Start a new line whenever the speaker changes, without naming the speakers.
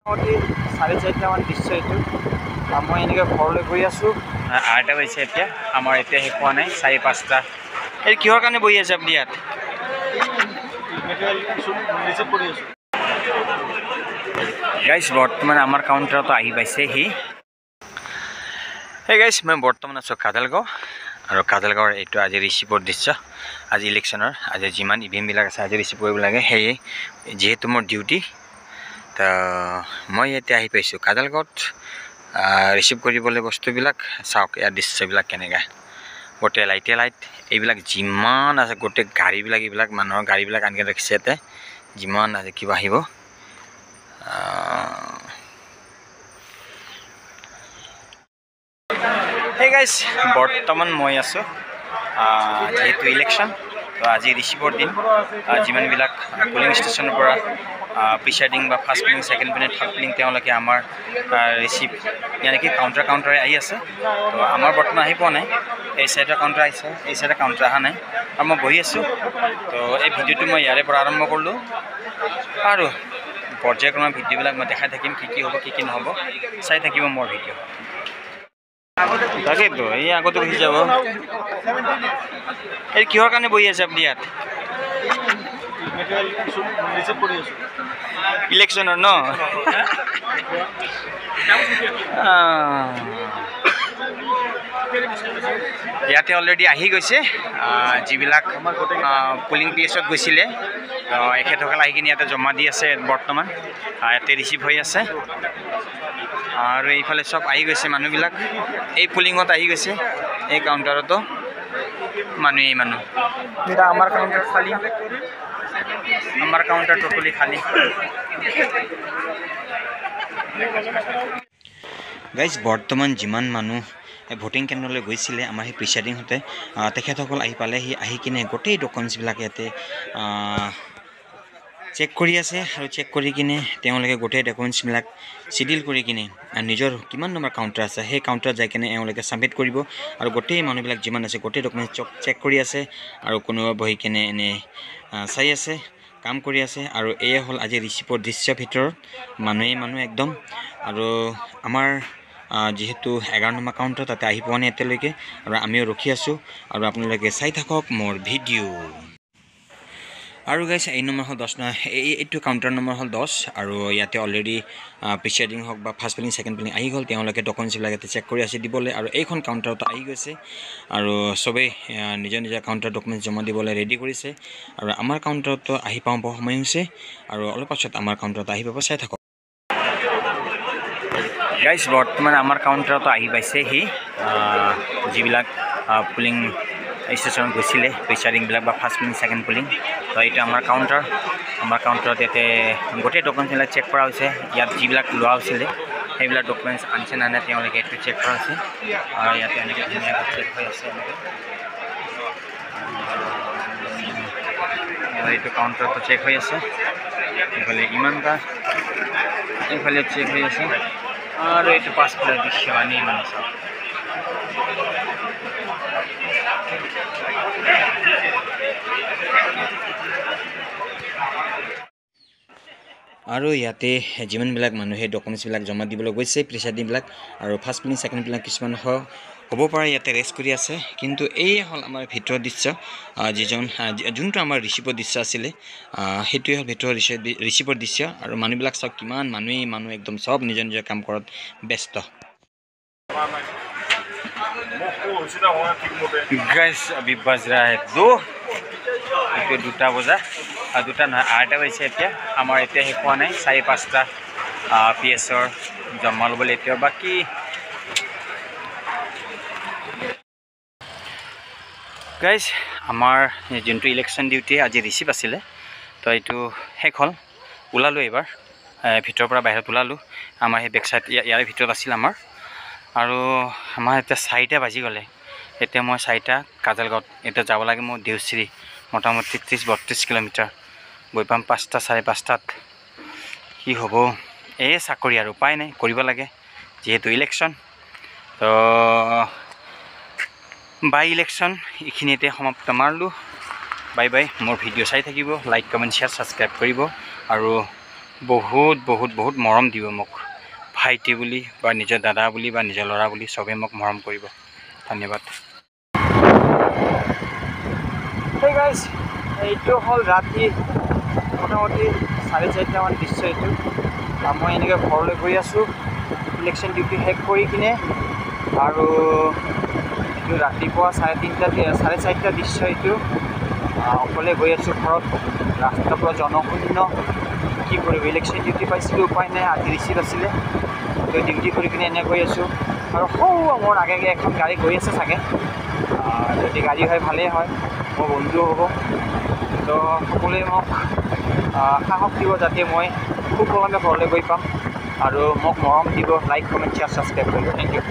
4:30 দৃশ্য এইটো মই এনেকৈ ঘৰলৈ গৈ আছোঁ 8টা বাজিছে এতিয়া আমাৰ এতিয়া শেষ হোৱা নাই 4-5টা এই কিহৰ কাৰণে বহি আছে আপুনি ইয়াত গাইজ বৰ্তমান আমাৰ কাউণ্টাৰতো আহি পাইছেহি হে গাইজ মই বৰ্তমান আছোঁ কাজলগাঁও আৰু কাজলগাঁৱৰ এইটো আজি ৰিচিভৰ দৃশ্য আজি ইলেকশ্যনৰ আজি যিমান ইভিএমবিলাক আছে আজি ৰিচিভ কৰিব লাগে সেয়ে যিহেতু মোৰ ডিউটি তো মই এতিয়া আহি পাইছোঁ কাজলগাঁৱত ৰিচিভ কৰিবলৈ বস্তুবিলাক চাওক ইয়াৰ দৃশ্যবিলাক কেনেকৈ গোটেই লাইটে লাইট এইবিলাক যিমান আছে গোটেই গাড়ীবিলাক এইবিলাক মানুহৰ গাড়ীবিলাক আনকৈ ৰাখিছে ইয়াতে যিমান আছে কিবা আহিব হে গাইজ বৰ্তমান মই আছোঁ যেহেতু ইলেকশ্যন তো আজি ৰিচিভৰ দিন যিমানবিলাক পুলিং ষ্টেচনৰ পৰা প্ৰিচাইডিং বা first polling second polling third polling তেওঁলোকে আমাৰ ৰিচিভ ইয়ানেকি কাউণ্টাৰে আহি আছে তো আমাৰ বৰ্তমান আহি পোৱা নাই এই চাইডৰ কাউণ্টাৰ আহিছে এই চাইডৰ কাউণ্টাৰ অহা নাই আৰু মই বহি আছোঁ তো এই ভিডিঅ'টো মই ইয়াৰে পৰা আৰম্ভ কৰিলোঁ আৰু পৰ্যায়ক্ৰমে ভিডিঅ'বিলাক মই দেখাই থাকিম কি হ'ব কি নহ'ব চাই থাকিব মোৰ ভিডিঅ' তাকেইতো এই আগতে বহি যাব এই কিহৰ কাৰণে বহি আছে আপুনি ইয়াত ইলেকশ্যনৰ ন ইয়াতে অলৰেডি আহি গৈছে যিবিলাক পুলিং প্লেচত গৈছিলে এখেতসকল আহি কিনে ইয়াতে জমা দি আছে বৰ্তমান ইয়াতে ৰিচিভ হৈ আছে আৰু এইফালে চব আহি গৈছে মানুহবিলাক এই পুলিঙত আহি গৈছে এই কাউণ্টাৰতো মানুহ এতিয়া আমাৰ কাউণ্টাৰ খালী আমাৰ কাউণ্টাৰ টোটেলি খালী গাইজ বৰ্তমান যিমান মানুহ ভোটিং কেন্দ্ৰলৈ গৈছিলে আমাৰ সেই প্ৰিচাইডিংহঁতে তেখেতসকল আহি পালেহি আহি কিনে গোটেই ডকুমেণ্টছবিলাক ইয়াতে চেক কৰি আছে আৰু চেক কৰি কিনে তেওঁলোকে গোটেই ডকুমেণ্টছবিলাক চিডিল কৰি কিনে নিজৰ কিমান নম্বৰ কাউণ্টাৰ আছে সেই কাউণ্টাৰত যাই কিনে এওঁলোকে ছাবমিট কৰিব আৰু গোটেই মানুহবিলাক যিমান আছে গোটেই ডকুমেণ্টছ চেক কৰি আছে আৰু কোনোবা বহি কিনে এনে চাই আছে কাম কৰি আছে আৰু এয়ে হ'ল আজি ৰিচিভৰ দৃশ্যৰ ভিতৰত মানুহ একদম আৰু আমাৰ যিহেতু 11 নম্বৰ কাউণ্টাৰ তাতে আহি পোৱা নাই এতিয়ালৈকে আৰু আমিও ৰখি আছোঁ আৰু আপোনালোকে চাই থাকক মোৰ ভিডিঅ' আৰু গাইছ এই নম্বৰ হ'ল 10 এইটো কাউণ্টাৰ নম্বৰ হ'ল 10 আৰু ইয়াতে অলৰেডি প্ৰিচাইডিং হওক বা ফাৰ্ষ্ট পুলিং ছেকেণ্ড পুলিং আহি গ'ল তেওঁলোকে ডকুমেণ্টছবিলাক ইয়াতে চেক কৰি আছে দিবলৈ আৰু এইখন কাউণ্টাৰতো আহি গৈছে আৰু চবেই নিজৰ কাউণ্টাৰ ডকুমেণ্টছ জমা দিবলৈ ৰেডি কৰিছে আৰু আমাৰ কাউণ্টাৰতো আহি পাওঁ সময় হৈছে আৰু অলপ পাছত আমাৰ কাউণ্টাৰত আহি পাব চাই থাকক গাইজ বৰ্তমান আমাৰ কাউণ্টাৰতো আহি পাইছেহি যিবিলাক পুলিং ষ্টেচনত গৈছিলে প্ৰিচাইডিংবিলাক বা ফাৰ্ষ্ট পুলিং ছেকেণ্ড পুলিং তো এইটো আমাৰ কাউণ্টাৰত ইয়াতে গোটেই ডকুমেণ্টছবিলাক চেক কৰা হৈছে ইয়াত যিবিলাক লোৱা হৈছিলে সেইবিলাক ডকুমেণ্টছ আনিছে নানে তেওঁলোকে এইটো চেক কৰা হৈছে আৰু ইয়াতে এনেকৈ ধুনীয়াকৈ চেক হৈ আছে এইটো কাউণ্টাৰতো চেক হৈ আছে এইফালে ইমানটা এইফালে চেক হৈ আছে আৰু এইটো পাছফালৰ দৃশ্য আনি মানে চাওক আৰু ইয়াতে যিমানবিলাক মানুহে ডকুমেণ্টছবিলাক জমা দিবলৈ গৈছে প্ৰিচাইডিংবিলাক আৰু ফাৰ্ষ্ট পুলিং ছেকেণ্ড পুলিং কিছুমান হ'ব পাৰে ইয়াতে ৰেষ্ট কৰি আছে কিন্তু এই হ'ল আমাৰ ভিতৰৰ দৃশ্য যোনটো আমাৰ ৰিচিভৰ দৃশ্য আছিলে সেইটোৱে হ'ল ভিতৰৰ ৰিচিভৰ দৃশ্য আৰু মানুহবিলাক চাওক কিমান মানুহ একদম চব নিজৰ কাম কৰাত ব্যস্ত গাইজ अभी बज रहा है 2 এতিয়া 2টা বজা 2টা নহয় 8টা বাজিছে এতিয়া আমাৰ এতিয়া শেষ হোৱা নাই 4-5টা পিএছৰ জমা ল'বলৈ এতিয়া বাকী গাইজ আমাৰ যোনটো ইলেকশ্যন ডিউটি আজি ৰিচিভ আছিলে তো এইটো শেষ হ'ল ওলালোঁ এইবাৰ ভিতৰৰ পৰা বাহিৰত ওলালোঁ আমাৰ সেই বেক চাইড ইয়াৰে ভিতৰত আছিল আমাৰ আৰু আমাৰ এতিয়া 4টা বাজি গ'লে এতিয়া মই 4টা কাজলগাঁৱত এতিয়া যাব লাগে মোৰ দেউশ্ৰী মোটামুটি 30-32 কিলোমিটাৰ গৈ পাম 5টা 5:30টাত কি হ'ব এই চাকৰি আৰু উপায় নাই কৰিব লাগে যেহেতু ইলেকশ্যন তো বাই ইলেকশ্যন এইখিনিতে সমাপ্ত মাৰিলোঁ বাই বাই মোৰ ভিডিঅ' চাই থাকিব লাইক কমেণ্ট শ্বেয়াৰ ছাবস্ক্ৰাইব কৰিব আৰু বহুত বহুত বহুত মৰম দিব মোক ভাইটি বুলি বা নিজৰ দাদা বুলি বা নিজৰ ল'ৰা বুলি চবেই মোক মৰম কৰিব ধন্যবাদ হেই গাইজ এইটো হ'ল ৰাতি মোটামুটি 4:30মান দৃশ্য এইটো মই এনেকৈ ঘৰলৈ গৈ আছোঁ ইলেকশ্যন ডিউটি শেষ কৰি কিনে আৰু এইটো ৰাতিপুৱা 4:30 দৃশ্য এইটো অকলে গৈ আছোঁ ঘৰত ৰাস্তাৰ পৰা জনশূন্য কি কৰিব ইলেকশ্যন ডিউটি পাইছিলোঁ উপায় নাই আজি ৰিচিভ আছিলে তো ডিউটি কৰি কিনে এনে গৈ আছোঁ আৰু সৌ মোৰ আগে এখন গাড়ী গৈ আছে চাগে যদি গাড়ী হয় ভালেই হয় মোৰ বন্ধুও হ'ব তো সকলোৱে মোক সাহস দিব যাতে মই খুব কমতে ঘৰলৈ গৈ পাম আৰু মোক মৰম দিব লাইক কমেণ্ট শ্বেয়াৰ ছাবস্ক্ৰাইব কৰিব থেংক ইউ